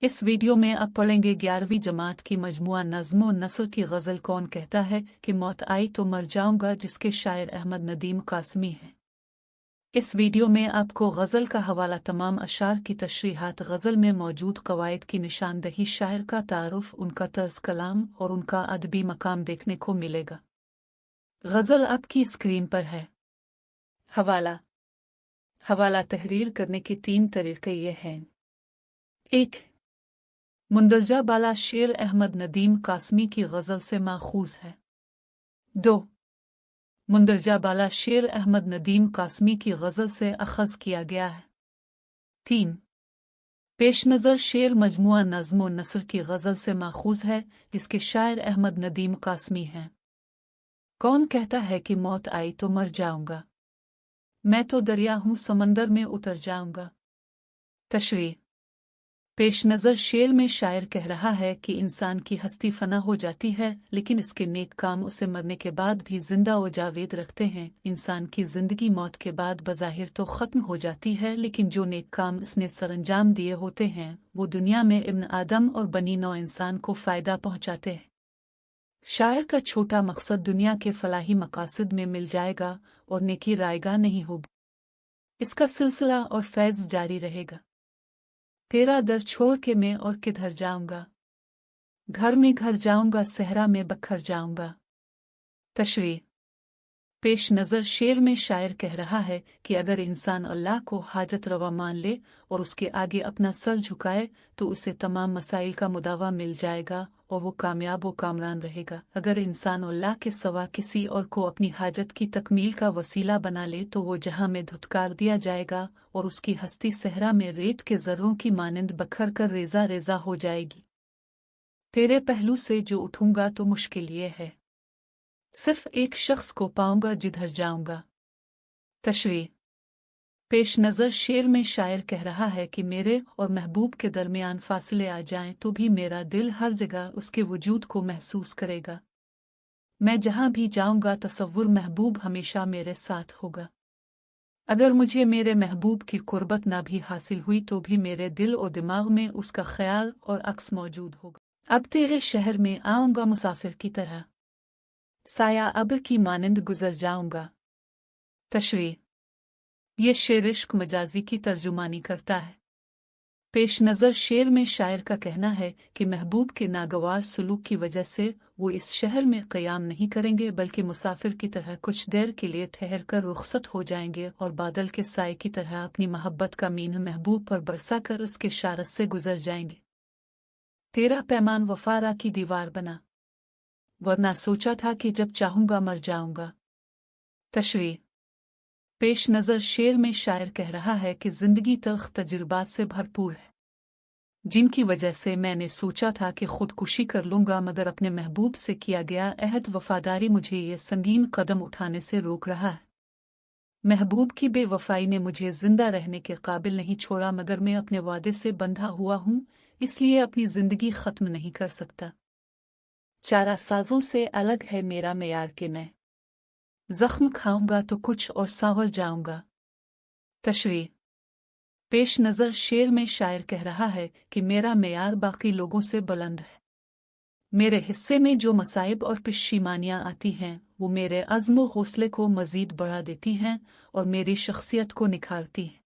इस वीडियो में आप पढ़ेंगे 11वीं जमात की मजमुआ नज़्म और नस्र की गज़ल कौन कहता है कि मौत आई तो मर जाऊंगा, जिसके शायर अहमद नदीम कासमी हैं। इस वीडियो में आपको गज़ल का हवाला, तमाम अशार की तशरीहात, गज़ल में मौजूद कवायद की निशानदही, शायर का तारुफ, उनका तर्ज कलाम और उनका अदबी मकाम देखने को मिलेगा। गज़ल आपकी स्क्रीन पर है। हवाला। हवाला तहरीर करने के 3 तरीके ये हैं। 1. मुंदरजा बाला शेर अहमद नदीम कासमी की गज़ल से माखूज है। 2. मुंदरजा बाला शेर अहमद नदीम कासमी की गज़ल से अखज़ किया गया है। 3. पेश नज़र शेर मजमुआ नज़्म और नस्र की गज़ल से माखूज है, जिसके शायर अहमद नदीम कासमी हैं। कौन कहता है कि मौत आई तो मर जाऊंगा, मैं तो दरिया हूँ समंदर में उतर जाऊंगा। तशरीह। पेश नज़र शेर में शायर कह रहा है कि इंसान की हस्ती फना हो जाती है, लेकिन इसके नेक काम उसे मरने के बाद भी जिंदा व जावेद रखते हैं। इंसान की जिंदगी मौत के बाद बज़ाहिर तो ख़त्म हो जाती है, लेकिन जो नेक काम इसने सरअंजाम दिए होते हैं वो दुनिया में इब्न आदम और बनी नौ इंसान को फ़ायदा पहुँचाते हैं। शायर का छोटा मकसद दुनिया के फलाही मकासद में मिल जाएगा और नेकी रायगा नहीं होगी। इसका सिलसिला और फैज़ जारी रहेगा। तेरा दर छोड़ के मैं और किधर जाऊंगा, घर में घर जाऊंगा, सहरा में बखर जाऊंगा। तशरीह। पेश नज़र शेर में शायर कह रहा है कि अगर इंसान अल्लाह को हाजत रवा मान ले और उसके आगे अपना सर झुकाए तो उसे तमाम मसाइल का मुदावा मिल जाएगा और वो कामयाब व कामरान रहेगा। अगर इंसान अल्लाह के सिवा किसी और को अपनी हाजत की तकमील का वसीला बना ले तो वो जहां में धुतकार दिया जाएगा और उसकी हस्ती सहरा में रेत के ज़र्रों की मानंद बखर कर रेजा रेजा हो जाएगी। तेरे पहलू से जो उठूंगा तो मुश्किल ये है, सिर्फ एक शख्स को पाऊंगा जिधर जाऊंगा। तशरीह। पेश नज़र शेर में शायर कह रहा है कि मेरे और महबूब के दरमियान फासले आ जाएं तो भी मेरा दिल हर जगह उसके वजूद को महसूस करेगा। मैं जहां भी जाऊंगा तसव्वुर महबूब हमेशा मेरे साथ होगा। अगर मुझे मेरे महबूब की कुर्बत ना भी हासिल हुई तो भी मेरे दिल और दिमाग में उसका ख्याल और अक्स मौजूद होगा। अब तेरे शहर में आऊंगा मुसाफिर की तरह, साया अब्र की मानंद गुजर जाऊंगा। तशरीह। ये शेर इश्क मजाजी की तर्जुमानी करता है। पेश नज़र शेर में शायर का कहना है कि महबूब के नागवार सलूक की वजह से वो इस शहर में क़याम नहीं करेंगे, बल्कि मुसाफिर की तरह कुछ देर के लिए ठहर कर रुखसत हो जाएंगे और बादल के साए की तरह अपनी मोहब्बत का मीन महबूब पर बरसा कर उसके शारत से गुजर जाएंगे। तेरा पैमान वफारा की दीवार बना, वरना सोचा था कि जब चाहूंगा मर जाऊंगा। तशरीह। पेश नज़र शेर में शायर कह रहा है कि जिंदगी तल्ख तजुर्बात से भरपूर है, जिनकी वजह से मैंने सोचा था कि खुदकुशी कर लूंगा, मगर अपने महबूब से किया गया अहद वफादारी मुझे ये संगीन कदम उठाने से रोक रहा है। महबूब की बेवफाई ने मुझे जिंदा रहने के काबिल नहीं छोड़ा, मगर मैं अपने वादे से बंधा हुआ हूँ, इसलिए अपनी जिंदगी खत्म नहीं कर सकता। चारा साजों से अलग है मेरा मेयार के मैं, जख्म खाऊंगा तो कुछ और सांवर जाऊंगा। तशरीह। पेश नज़र शेर में शायर कह रहा है कि मेरा मेयार बाकी लोगों से बुलंद है। मेरे हिस्से में जो मसाइब और पेशीमानियाँ आती हैं वो मेरे अज़्म व हौसले को मज़ीद बढ़ा देती हैं और मेरी शख्सियत को निखारती हैं।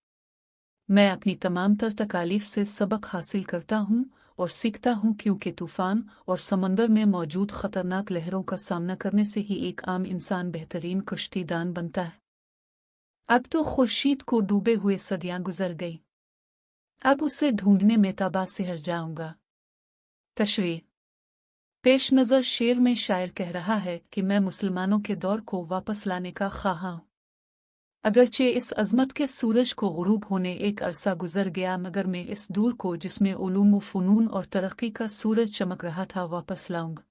मैं अपनी तमाम तर तकालीफ से सबक हासिल करता हूँ और सीखता हूँ, क्योंकि तूफ़ान और समंदर में मौजूद ख़तरनाक लहरों का सामना करने से ही एक आम इंसान बेहतरीन कश्तीदान बनता है। अब तो खुर्शीद को डूबे हुए सदियां गुजर गई, अब उसे ढूंढने में तबाह सिहर जाऊंगा। तशरीह। पेश नज़र शेर में शायर कह रहा है कि मैं मुसलमानों के दौर को वापस लाने का ख्वाहा हूँ। अगरचे इस अज़मत के सूरज को गुरूब होने एक अरसा गुजर गया, मगर मैं इस दूर को जिसमें उलूम व फ़नून और तरक्की का सूरज चमक रहा था वापस लाऊंगा।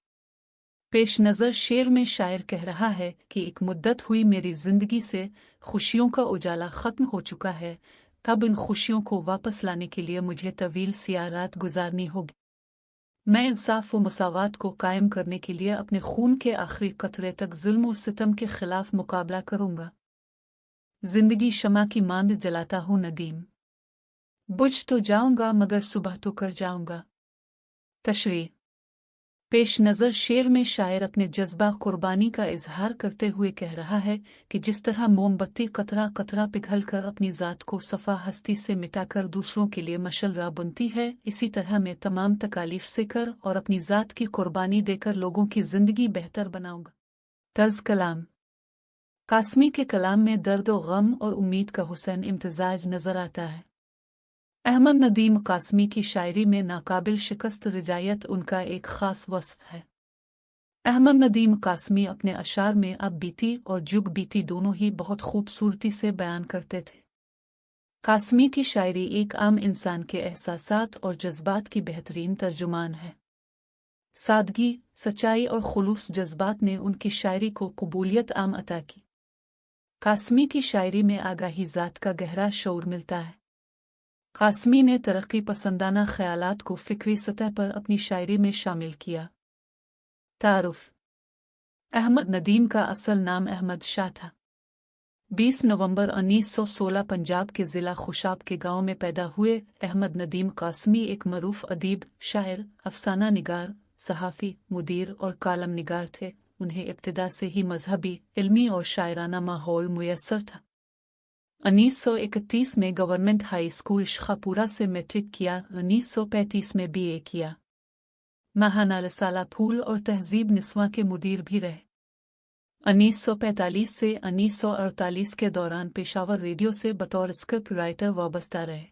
पेश नज़र शेर में शायर कह रहा है कि एक मुद्दत हुई मेरी ज़िंदगी से खुशियों का उजाला ख़त्म हो चुका है, तब इन खुशियों को वापस लाने के लिए मुझे तवील सियाह रात गुजारनी होगी। मैं इंसाफ व मसावात को कायम करने के लिए अपने खून के आखिरी कतरे तक जुल्म और सितम के खिलाफ मुकाबला करूंगा। जिंदगी शमा की मांद जलाता हूँ नदीम, बुझ तो जाऊंगा मगर सुबह तो कर जाऊंगा। तशरीह पेश नज़र शेर में शायर अपने जज्बा कुर्बानी का इजहार करते हुए कह रहा है कि जिस तरह मोमबत्ती कतरा कतरा पिघल कर अपनी ज़ात को सफ़ा हस्ती से मिटाकर दूसरों के लिए मशल्ला बुनती है, इसी तरह मैं तमाम तकालीफ से कर और अपनी ज़ात की कुर्बानी देकर लोगों की ज़िंदगी बेहतर बनाऊंगा। तर्ज कलाम कासमी के कलाम में दर्द व गम और उम्मीद का हुसैन इम्तिजाज नज़र आता है। अहमद नदीम कासमी की शायरी में नाकाबिल शिकस्त रिजायत उनका एक ख़ास वस्फ़ है। अहमद नदीम कासमी अपने अशार में अब बीती और जुग बीती दोनों ही बहुत खूबसूरती से बयान करते थे। कासमी की शायरी एक आम इंसान के एहसासात और जज्बात की बेहतरीन तर्जुमान है। सादगी, सच्चाई और खुलूस जज्बात ने उनकी शायरी को कबूलियत आम अता की। कासमी की शायरी में आगाही ज़ात का गहरा शऊर मिलता है। कासमी ने तरक्की पसंदाना ख़यालात को फ़िक्री सतह पर अपनी शायरी में शामिल किया। तारुफ़ अहमद नदीम का असल नाम अहमद शाह था। 20 नवंबर 1916 पंजाब के ज़िला खुशाब के गांव में पैदा हुए अहमद नदीम कासमी एक मरूफ अदीब, शायर, अफसाना निगार, सहाफ़ी, मुदीर और कालम निगार थे। उन्हें इब्तिदा से ही मजहबी, इल्मी और शायराना माहौल मुयस्सर था। 1931 में गवर्नमेंट हाई स्कूल शाहपुरा से मैट्रिक किया। 1935 में BA किया। माहाना रसाला फूल और तहजीब निस्वां के मुदीर भी रहे। 1945 से 1948 के दौरान पेशावर रेडियो से बतौर स्क्रिप्ट राइटर वाबस्ता रहे।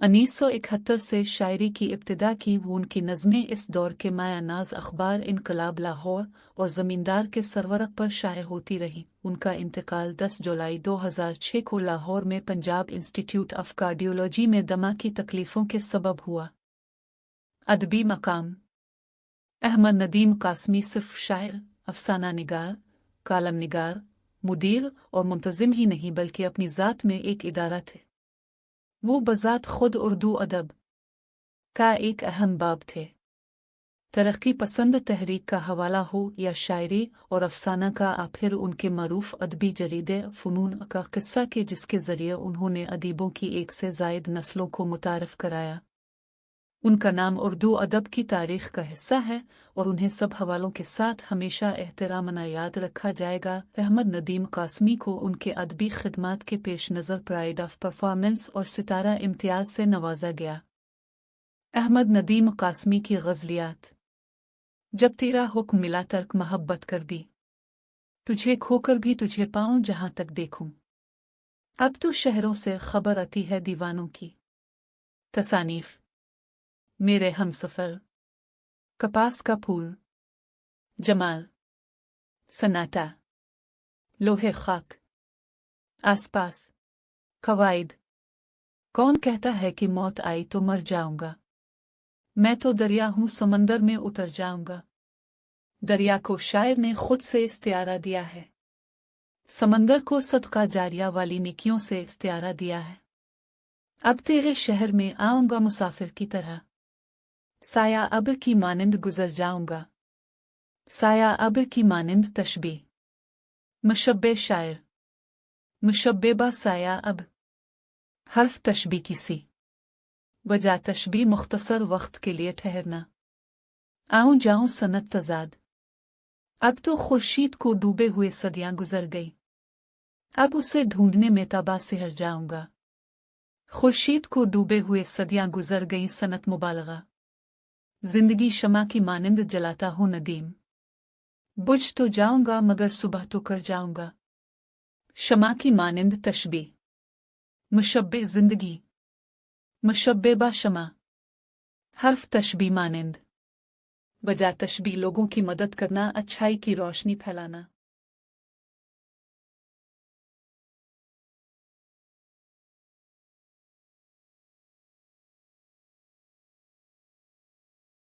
1971 से शायरी की इब्तिदा की। वो उनकी नज़में इस दौर के माया नाज अखबार इनकलाब लाहौर और ज़मींदार के सरवरक पर शाये होती रही। उनका इंतकाल 10 जुलाई 2006 को लाहौर में पंजाब इंस्टीट्यूट ऑफ कार्डियोलॉजी में दमा की तकलीफ़ों के सबब हुआ। अदबी मकाम अहमद नदीम कासमी सिर्फ शायर, अफसाना निगार, कालम निगार, मुदीर और मुंतज़िम ही नहीं बल्कि अपनी ज़ात में एक इदारा थे। वो बज़ात खुद उर्दू अदब का एक अहम बाब थे। तरक्की पसंद तहरीक का हवाला हो या शायरी और अफसाना का, फिर उनके मरूफ अदबी जरीदे फ़ुनून का किस्सा के जिसके ज़रिए उन्होंने अदीबों की एक से ज़ायद नस्लों को मुतारफ़ कराया। उनका नाम उर्दू अदब की तारीख़ का हिस्सा है और उन्हें सब हवालों के साथ हमेशा एहतरामना याद रखा जाएगा। अहमद नदीम कासमी को उनके अदबी खिदमात के पेश नज़र प्राइड ऑफ परफॉर्मेंस और सितारा इम्तियाज़ से नवाजा गया। अहमद नदीम कासमी की ग़ज़लियात। जब तेरा हुक्म मिला तर्क मोहब्बत कर दी, तुझे खोकर भी तुझे पाऊं जहां तक देखूं, अब तो शहरों से खबर आती है दीवानों की। तसानीफ मेरे हमसफ़र, कपास का फूल, जमाल, सन्नाटा, लोहे खाक, आसपास, कवायद। कौन कहता है कि मौत आई तो मर जाऊंगा, मैं तो दरिया हूं समंदर में उतर जाऊंगा। दरिया को शायर ने खुद से इस्तियारा दिया है, समंदर को सदका जारिया वाली नेकियों से इस्तियारा दिया है। अब तेरे शहर में आऊंगा मुसाफिर की तरह, साया अब्र की मानिंद गुजर जाऊंगा। साया अब्र की मानिंद तशबीह। मुशब्बे शायर, मुशब्बे बा साया अब, हर्फ तशबीह की सी। वजह तशबीह मुख्तसर वक्त के लिए ठहरना। आऊं जाऊं सनत तजाद। अब तो खुर्शीद को डूबे हुए सदियां गुजर गई, अब उसे ढूंढने में तबाह सिहर जाऊंगा। खुर्शीद को डूबे हुए सदियां गुजर गई सनत मुबालगा। जिंदगी शमा की मानिंद जलाता हूं नदीम, बुझ तो जाऊंगा मगर सुबह तो कर जाऊंगा। शमा की मानिंद तशबीह। मुशब्बे जिंदगी, मुशब्बे बा शमा, हर्फ तशबीह मानिंद। वजह तशबीह लोगों की मदद करना, अच्छाई की रोशनी फैलाना।